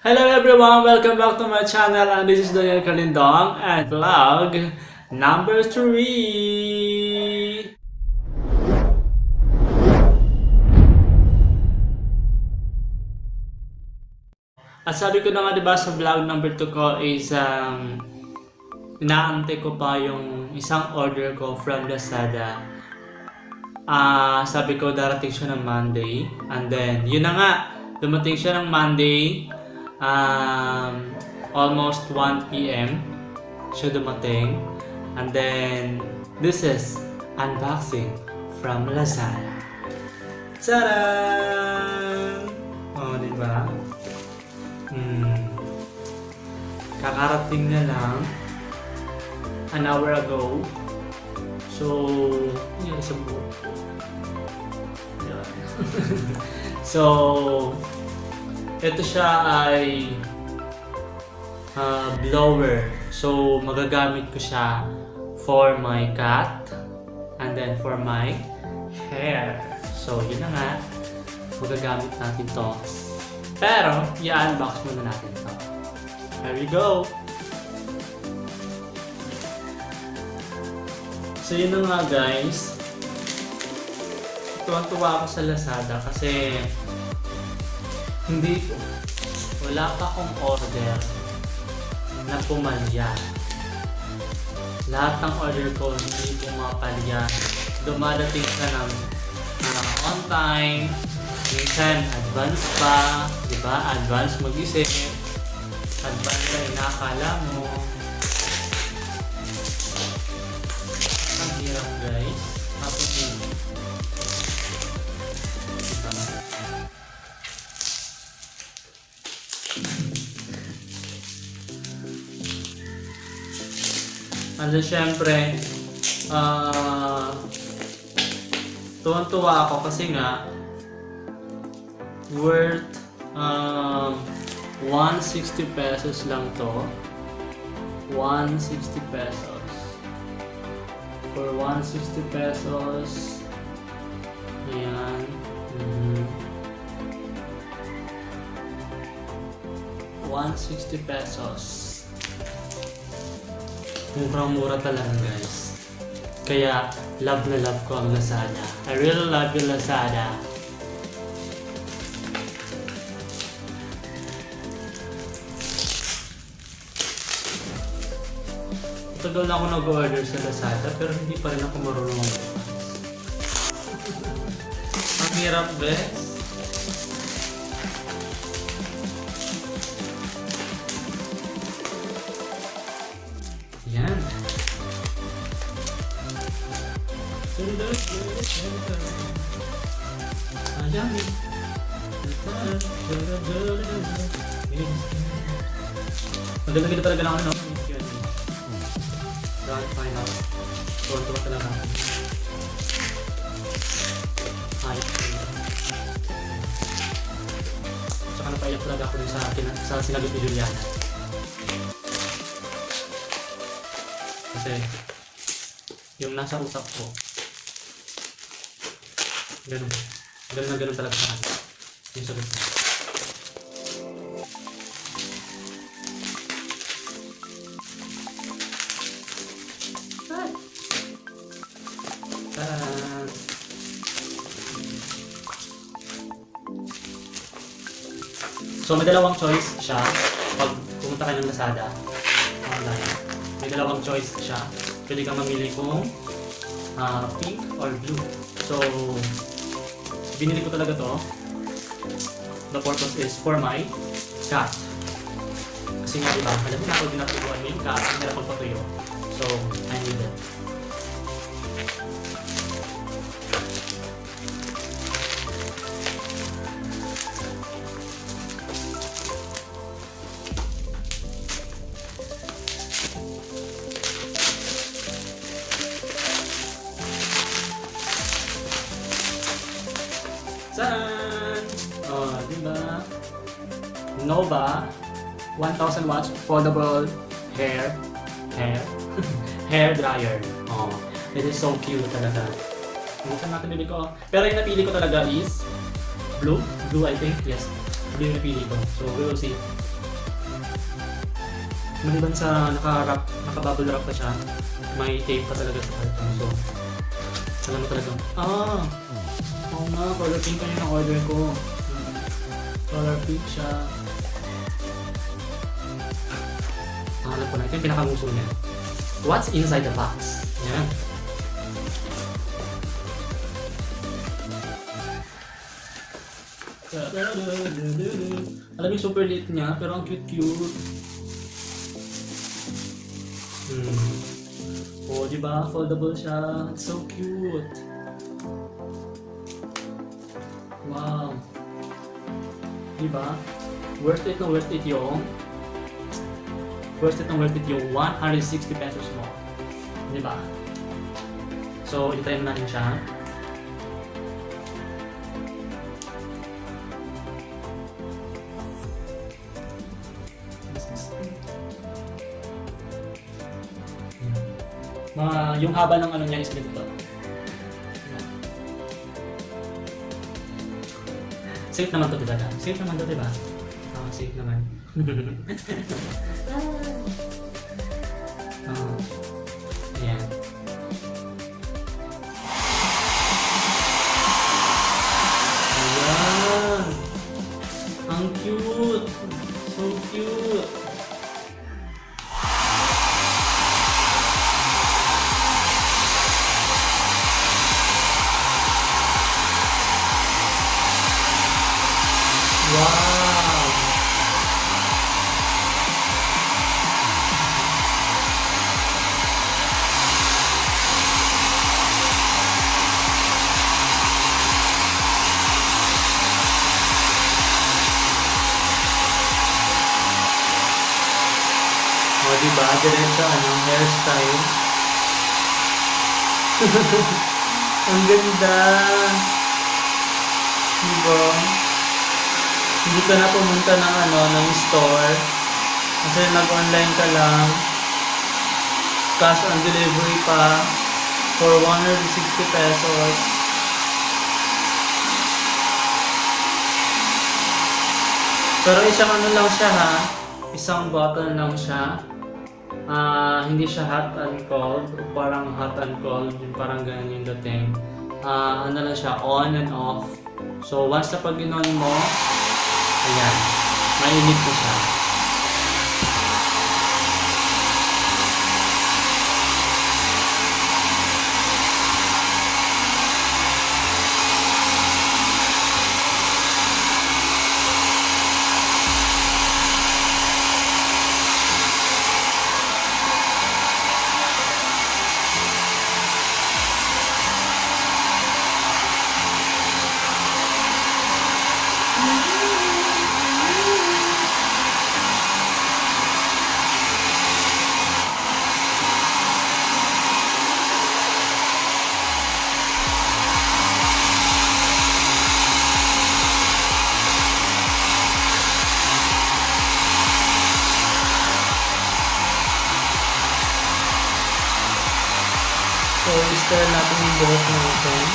Hello everyone! Welcome back to my channel and this is Daniel Kalindong and vlog number 3. At sabi ko na nga diba sa vlog number 2 ko is inaantay ko pa yung isang order ko from LAZADA. Sabi ko darating siya ng Monday and then yun na nga, dumating siya ng Monday. Almost 1 p.m. siya dumating. And then, this is unboxing from LAZADA. Tadaan! Oh, diba? Kakarating na lang an hour ago. So, yun sa buhok ko. So, ito siya ay blower. So, magagamit ko siya for my cat and then for my hair. So, yun na nga. Magagamit natin to. Pero, i-unbox muna natin to. Here we go! So, yun na nga guys. Tuwang-tuwa ako sa LAZADA kasi wala pa akong order na pumalya. Lahat ng order ko hindi pumapalya. Dumadating ka ng on time, minsan advance pa, diba? Advance mag-isip, advance na inakala mo. Ang hirap guys. Tapos diba? And then syempre, tuwan-tuwa ako kasi nga worth 160 pesos lang to. 160 pesos. For 160 pesos, ayan. 160 pesos. Murang-mura talaga guys. Kaya love na love ko ang LAZADA. I really love you LAZADA. Tagal na ako nag-order sa LAZADA pero hindi pa rin ako marunong mag-order. Ang hirap guys. Yan. Ayan. Maganda talaga lang ako, no? Grand final. Tuwa talaga ako. Ayos ko yun. Tsaka napaiyak talaga ako sa sinagot ni Juliana. Kasi yung nasa utak ko ganun talaga sa akin yung sagot ko. So may dalawang choice siya pag pumunta ka ng LAZADA online. May dalawang choice siya. Pwede kang mamili kung pink or blue. So, binili ko talaga to. The purpose is for my cat. Kasi nga diba, alam mo na ako dinatubuan mo yung cat, ang hirap magpatuyo. So, I need it. Tadaan! Oh, diba? Nova 1000 watts foldable hair dryer. Oh, it is so cute talaga. Buksan natin bibig ko. Pero yung napili ko talaga is blue I think, yes. blue yung napili ko. So we will see. Maliban sa naka-bubble wrap pa siya, may tape pa talaga sa karton. So, alam mo talaga. Oo nga, color pink pa yung order ko. Color pink siya. Alam ko na, ito yung pinakamuso niya. What's inside the box? Yan. Alam mo yung super liit niya, pero ang cute-cute. Oh, diba? Foldable siya. It's so cute. Wow. Diba? Worth it na worth it yung 160 pesos mo. Diba? So, itayin natin siya. Yung haba ng ano niya is ganito. Safe naman to, diba? Safe naman to, diba? Safe naman. Ayan. Ayan. Ang cute. So cute. Wow! O, diba? Diretso, hairstyle. Ang ganda! Diba? Hindi ka na pumunta ng store. Kasi nag-online ka lang. Cash on delivery pa. For 160 pesos. Pero isang lang siya ha. Isang button lang siya. Hindi siya hot and cold. Parang hot and cold. Parang ganyan yung dating. Ano lang siya, on and off. So once na pag in-on mo, ayan, mainit na siya. So, i-stir natin yung buhok natin.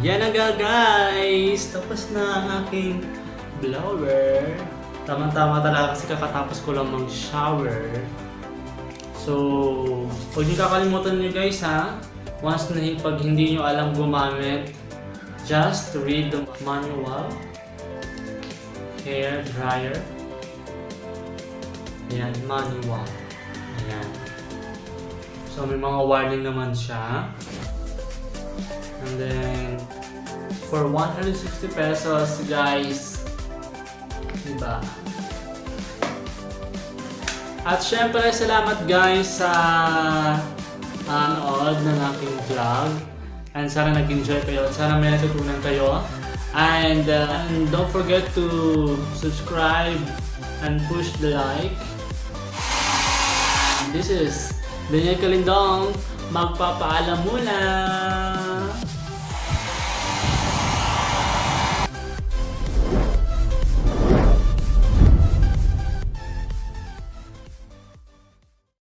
Yan na guys! Tapos na ang aking blower. Tama-tama talaga kasi kakatapos ko lang mag-shower. So, huwag niyo kakalimutan niyo guys ha. Once na pag hindi niyo alam gumamit, just read the manual. Hair dryer. Ayan, manual. Ayan. So, may mga warning naman siya. And then, for 160 pesos, guys, diba? At syempre, salamat guys sa nanood ng aking vlog. And sana nag-enjoy kayo at sana may natutunan kayo. And don't forget to subscribe and push the like. And this is Daniel Kalindong, magpapaalam muna!